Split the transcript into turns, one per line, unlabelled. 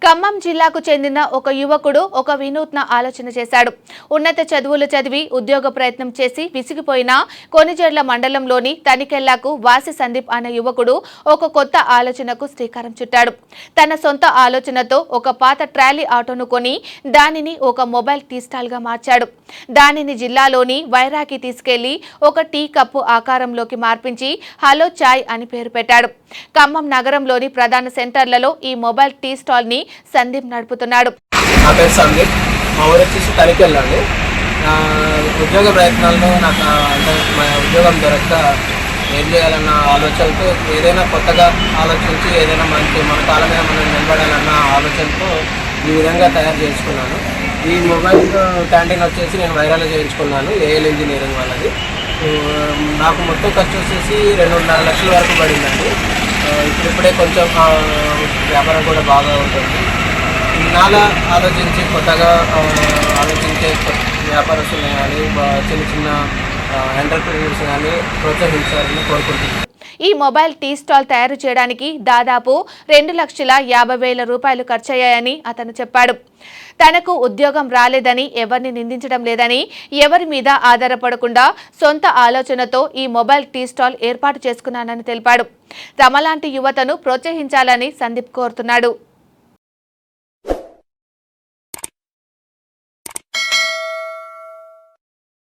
ఖమ్మం జిల్లాకు చెందిన ఒక యువకుడు ఒక వినూత్న ఆలోచన చేశాడు. ఉన్నత చదువులు చదివి ఉద్యోగ ప్రయత్నం చేసి విసిగిపోయిన కొనిజర్ల మండలంలోని తనికెళ్లకు వాసి సందీప్ అనే యువకుడు ఒక కొత్త ఆలోచనకు శ్రీకారం చుట్టాడు. తన సొంత ఆలోచనతో ఒక పాత ట్రాలీ ఆటోను కొని దానిని ఒక మొబైల్ టీ స్టాల్ గా మార్చాడు. దానిని జిల్లాలోని వైరాకి తీసుకెళ్లి ఒక టీ కప్పు ఆకారంలోకి మార్పించి హలో చాయ్ అని పేరు పెట్టాడు. ఖమ్మం నగరంలోని ప్రధాన సెంటర్లలో ఈ మొబైల్ టీ స్టాల్ ని సందీప్ నడుపుతున్నాడు.
నా పేరు సందీప్, మా ఊరు వచ్చేసి తనికెళ్ళండి. ఉద్యోగ ప్రయత్నాల్లో నాకు మా ఉద్యోగం దొరక్క ఏం చేయాలన్న ఆలోచనతో ఏదైనా కొత్తగా ఆలోచించి ఏదైనా మన కాల మీద మనం నిలబడాలన్న ఆలోచనతో ఈ విధంగా తయారు చేసుకున్నాను. ఈ మొబైల్ క్యాంటీన్ వచ్చేసి నేను వైరాలో చేయించుకున్నాను, ఏఎల్ ఇంజనీరింగ్ వాళ్ళది. నాకు మొత్తం ఖర్చు వచ్చేసి 2.5 లక్షల వరకు పడిందండి. ఇప్పుడే కొంచెం వ్యాపారం కూడా బాగా ఉంటుంది. నాలా ఆలోచించి కొత్తగా ఆలోచించే వ్యాపారస్తులు కానీ చిన్న చిన్న ఎంటర్ప్రీనర్స్ కానీ ప్రోత్సహించాలని కోరుకుంటున్నాను.
ఈ మొబైల్ టీ స్టాల్ తయారు చేయడానికి దాదాపు 2,50,000 రూపాయలు ఖర్చయ్యాయని అతను చెప్పాడు. తనకు ఉద్యోగం రాలేదని ఎవరిని నిందించడం లేదని, ఎవరి మీద ఆధారపడకుండా సొంత ఆలోచనతో ఈ మొబైల్ టీ స్టాల్ ఏర్పాటు చేసుకున్నానని తెలిపాడు. తమలాంటి యువతను ప్రోత్సహించాలని సందీప్ కోరుతున్నాడు.